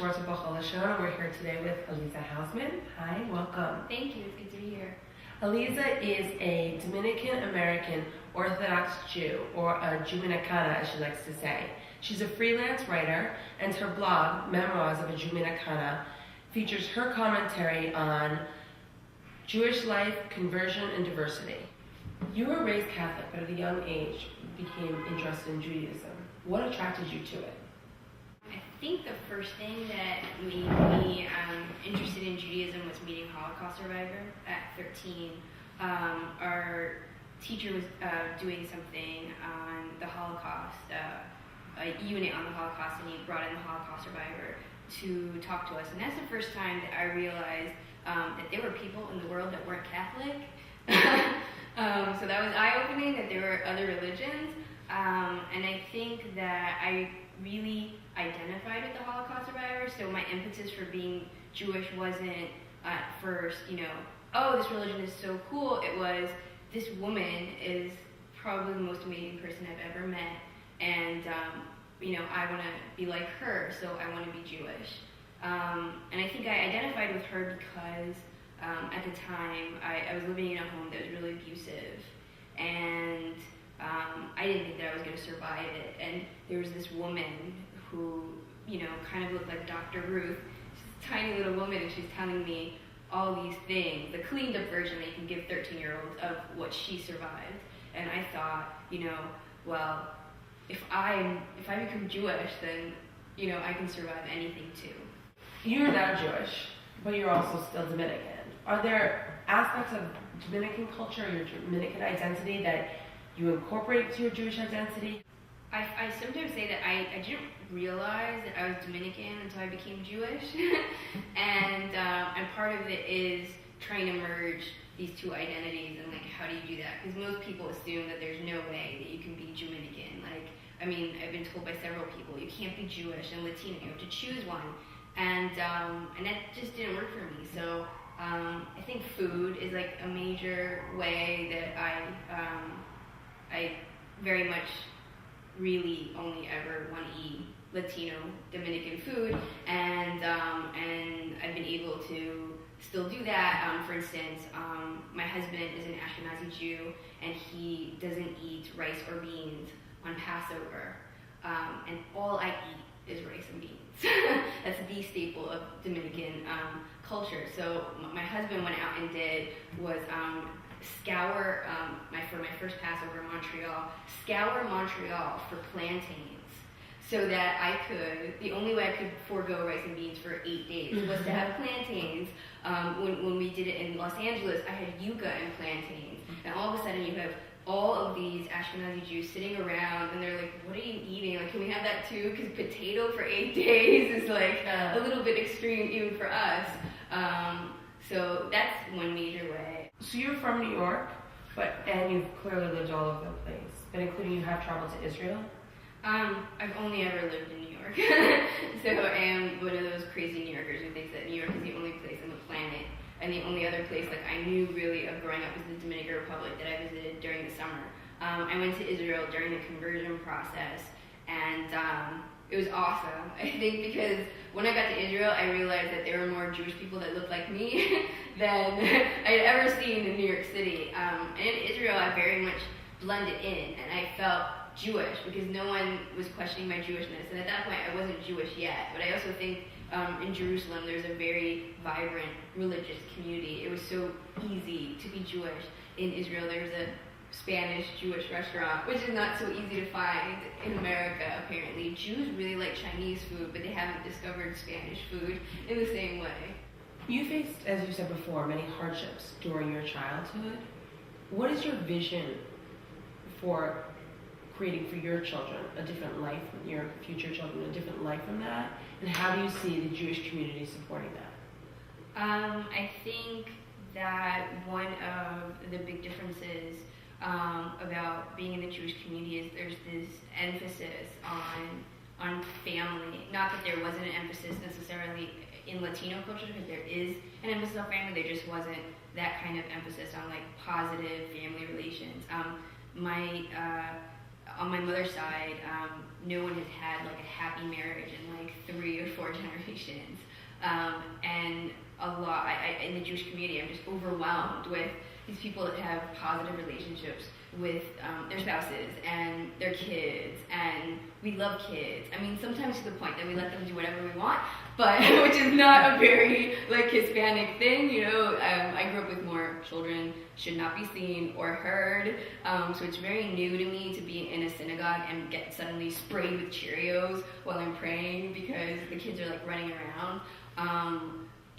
Schwartz with Lashon. We're here today with Aliza Hausman. Hi, welcome. Thank you, it's good to be here. Aliza is a Dominican American Orthodox Jew, or a Jewminicana as she likes to say. She's a freelance writer, and her blog, Memoirs of a Jewminicana, features her commentary on Jewish life, conversion, and diversity. You were raised Catholic, but at a young age became interested in Judaism. What attracted you to it? I think the first thing that made me interested in Judaism was meeting a Holocaust survivor at 13. Our teacher was doing something on the Holocaust, a unit on the Holocaust, and he brought in the Holocaust survivor to talk to us. And that's the first time that I realized that there were people in the world that weren't Catholic. So that was eye-opening, that there were other religions. And I think that I really identified with the Holocaust survivors, so my impetus for being Jewish wasn't at first, oh, this religion is so cool. It was, this woman is probably the most amazing person I've ever met, and I want to be like her, so I want to be Jewish. And I think I identified with her because at the time I was living in a home that was really abusive, and I didn't think that I was going to survive it. And there was this woman who, kind of looked like Dr. Ruth. She's a tiny little woman, and she's telling me all these things, the cleaned up version that you can give 13-year-olds of what she survived. And I thought, well, if I become Jewish, then, I can survive anything too. You're not Jewish, but you're also still Dominican. Are there aspects of Dominican culture, your Dominican identity, that you incorporate into your Jewish identity? I sometimes say that I didn't realize that I was Dominican until I became Jewish. and part of it is trying to merge these two identities, and how do you do that? Because most people assume that there's no way that you can be Jewminican. I've been told by several people, you can't be Jewish and Latino, you have to choose one. And that just didn't work for me. So I think food is a major way that I very much really only ever want to eat Latino Dominican food, and I've been able to still do that. For instance, my husband is an Ashkenazi Jew, and he doesn't eat rice or beans on Passover, and all I eat is rice and beans. That's the staple of Dominican culture. So my husband went out and did was scour, for my first Passover in Montreal, scour Montreal for plantains, so that the only way I could forego rice and beans for 8 days was to have plantains. When we did it in Los Angeles, I had yuca and plantains, and all of a sudden you have all of these Ashkenazi Jews sitting around, and they're like, what are you eating? Can we have that too? Because potato for 8 days is a little bit extreme even for us. So that's one major way. So you're from New York, and you've clearly lived all over the place, but including you have traveled to Israel? I've only ever lived in New York. So I am one of those crazy New Yorkers who thinks that New York is the only place on the planet. And the only other place I knew really of growing up was the Dominican Republic that I visited during the summer. I went to Israel during the conversion process, and it was awesome. I think because when I got to Israel, I realized that there were more Jewish people that looked like me than I had ever seen in New York City. And in Israel, I very much blended in, and I felt Jewish because no one was questioning my Jewishness. And at that point, I wasn't Jewish yet. But I also think in Jerusalem, there's a very vibrant religious community. It was so easy to be Jewish. In Israel, there's a Spanish-Jewish restaurant, which is not so easy to find in America, apparently. Jews really like Chinese food, but they haven't discovered Spanish food in the same way. You faced, as you said before, many hardships during your childhood. What is your vision for creating for your children a different life, your future children a different life from that? And how do you see the Jewish community supporting that? I think that one of the big differences about being in the Jewish community is there's this emphasis on family. Not that there wasn't an emphasis necessarily in Latino culture, because there is an emphasis on family, there just wasn't that kind of emphasis on positive family relations. My on my mother's side, no one has had like a happy marriage in like 3 or 4 generations. And a lot, in the Jewish community, I'm just overwhelmed with these people that have positive relationships with their spouses and their kids, and we love kids. I mean, sometimes to the point that we let them do whatever we want, but which is not a very like Hispanic thing, you know. I grew up with more children should not be seen or heard, so it's very new to me to be in a synagogue and get suddenly sprayed with Cheerios while I'm praying because the kids are like running around.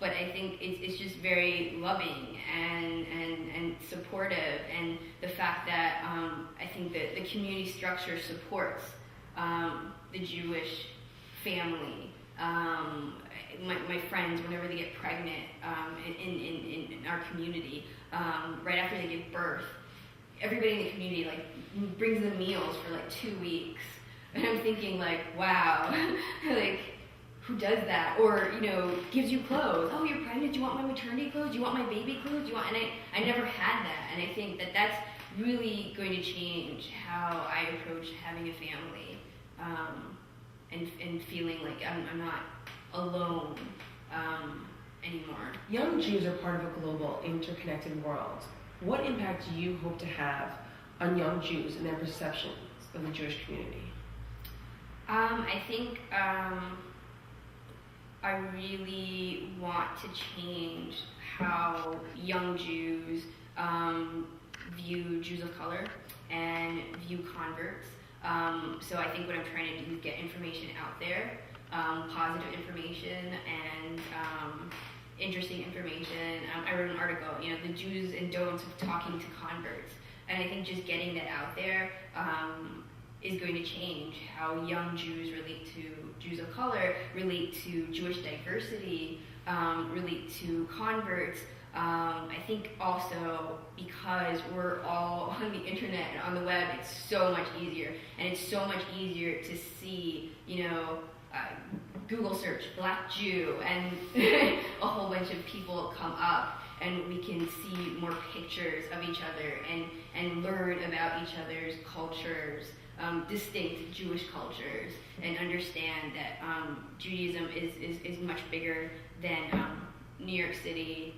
But I think it's just very loving and supportive, and the fact that I think that the community structure supports the Jewish family. My friends, whenever they get pregnant in our community, right after they give birth, everybody in the community like brings them meals for like 2 weeks, and I'm thinking like, wow, like, who does that? Or, you know, gives you clothes. Oh, you're pregnant? Do you want my maternity clothes? Do you want my baby clothes? Do you want? And I never had that, and I think that that's really going to change how I approach having a family, and feeling like I'm not alone anymore. Young Jews are part of a global, interconnected world. What impact do you hope to have on young Jews and their perceptions of the Jewish community? I think I really want to change how young Jews view Jews of color and view converts. So I think what I'm trying to do is get information out there, positive information and interesting information. I wrote an article, you know, the do's and don'ts of talking to converts. And I think just getting that out there is going to change how young Jews relate to Jews of color, relate to Jewish diversity, relate to converts. I think also because we're all on the internet and on the web, it's so much easier. And it's so much easier to see, you know, Google search Black Jew and a whole bunch of people come up, and we can see more pictures of each other and learn about each other's cultures, distinct Jewish cultures, and understand that Judaism is much bigger than New York City,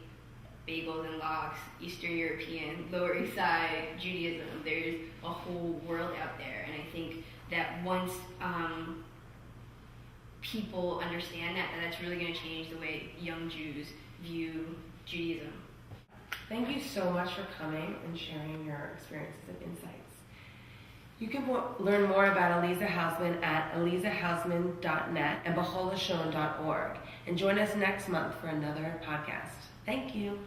bagels and lox, Eastern European, Lower East Side Judaism. There's a whole world out there, and I think that once people understand that, that's really going to change the way young Jews view Judaism. Thank you so much for coming and sharing your experiences and insights. You can learn more about Aliza Hausman at alizahausman.net and beholashon.org. And join us next month for another podcast. Thank you.